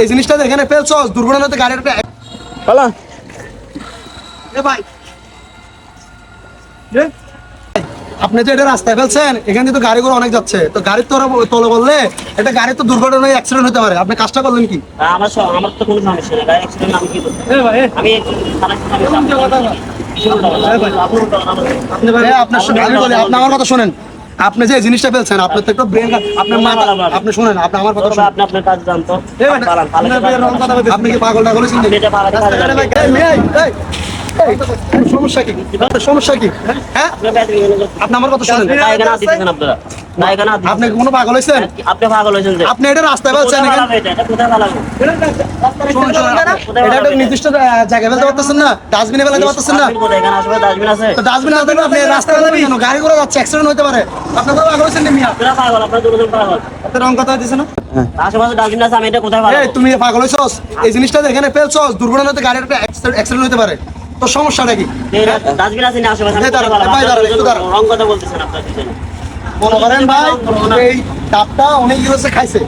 এই জিনিসটা এখানে ফেলছস দুর্ঘটনাতে গাড়ির পালা ভাই আপনি যে এটা রাস্তায় ফেলছেন এখান থেকে তো গাড়িগুলো অনেক যাচ্ছে তো গাড়ির তলে বললে এটা গাড়ি তো দুর্ঘটনায় অ্যাক্সিডেন্ট হতে পারে আপনি কাজটা করলেন কি আমার তো কোনো সমস্যা নেই, গাড়ি অ্যাক্সিডেন্ট আমি কি করব? আমি আপনি আমার কথা শোনেন আপনি যে জিনিসটা ফেলছেন আপনার তো একটা ব্রেন আপনার মাথা আপনি শুনেন আপনি আমার কথা শুনেন আপনি আপনার কাজ জানতো। আপনি কি পাগল টাগল হয়েছেন সমস্যা কি সমস্যা কি হ্যাঁ আপনি আমার কথা শুনেন আপনি কোনো পাগল হয়েছেন আপনি পাগল হয়েছেন যে আপনি এটা রাস্তায় ফেলছেন এটা একটা নির্দিষ্ট জায়গায় ফেলতে পারতেছেন না ডাস্টবিনে ফেলতে পারতেছেন না এখানে আসবে ডাস্টবিন আছে তো ডাস্টবিন না থাকলে আপনি রাস্তায় ফেলবেন কেন গাড়ি ঘোড়া যাচ্ছে অ্যাক্সিডেন্ট হতে পারে আপনি তো পাগল হয়েছেন মিয়া আপনারা পাগল, আপনারা দুজন পাগল। আপনি রং কথা দিছেন না আশেপাশে ডাস্টবিন আছে, আমি এটা কোথায় পাবো? এই তুমি পাগল হইছস এই জিনিসটা এখানে ফেলছস দুর্ঘটনাতে গাড়ির একটা অ্যাক্সিডেন্ট হতে পারে তো সমস্যাটা কি ডাস্টবিন আছে না আশেপাশে? এই দাঁড়ান, ভাই দাঁড়ান, একটু দাঁড়ান। রং কথা বলতেছেন আপনারা দুজনে। মনে করেন ভাই এই ডাবটা অনেক দিবসে খাইছে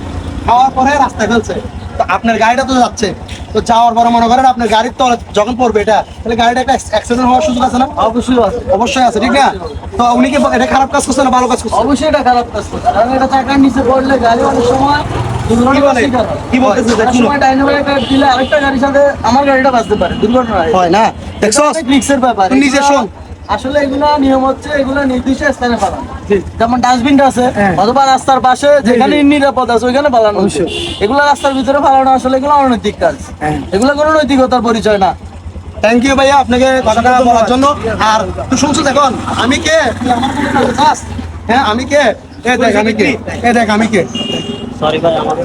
খাওয়ার পরে রাস্তায় ফেলছে তো আপনার গাড়িটা তো যাচ্ছে তো যাওয়ার পরে মনে করেন আপনার গাড়ির তো যখন পড়বে এটা তাহলে গাড়িটা একটা অ্যাক্সিডেন্ট হওয়ার সুযোগ আছে না অবশ্যই আছে অবশ্যই আছে ঠিক না তো উনি কি এটা খারাপ কাজ করছে না ভালো কাজ করছে অবশ্যই এটা খারাপ কাজ করছে কারণ এটা চাকার নিচে পড়লে গাড়ি অনেক সময় কি বলতেছে দিলে আরেকটা গাড়ির সাথে আমার গাড়িটা বাঁচতে পারে দুর্ঘটনা হয় না দেখছস রিক্সের ব্যাপার তুই নিজে শোন আসলে এগুলা নিয়ম হচ্ছে এগুলা নির্দিষ্ট স্থানে পালানো যেমন ডাস্টবিনটা আছে অথবা রাস্তার পাশে যেখানে নিরাপদ আছে ওইখানে পালানো এগুলা রাস্তার ভিতরে পালানো আসলে এগুলো অনৈতিক কাজ এগুলো কোনো নৈতিকতার পরিচয় না থ্যাংক ইউ ভাইয়া আপনাকে কথাটা বলার জন্য আর তুই শুনছো দেখুন আমি কে তুই আমার কোনো কথা বলছাস? হ্যাঁ আমি কে এ দেখ আমি কে এ দেখ আমি কে সরি ভাই, আমার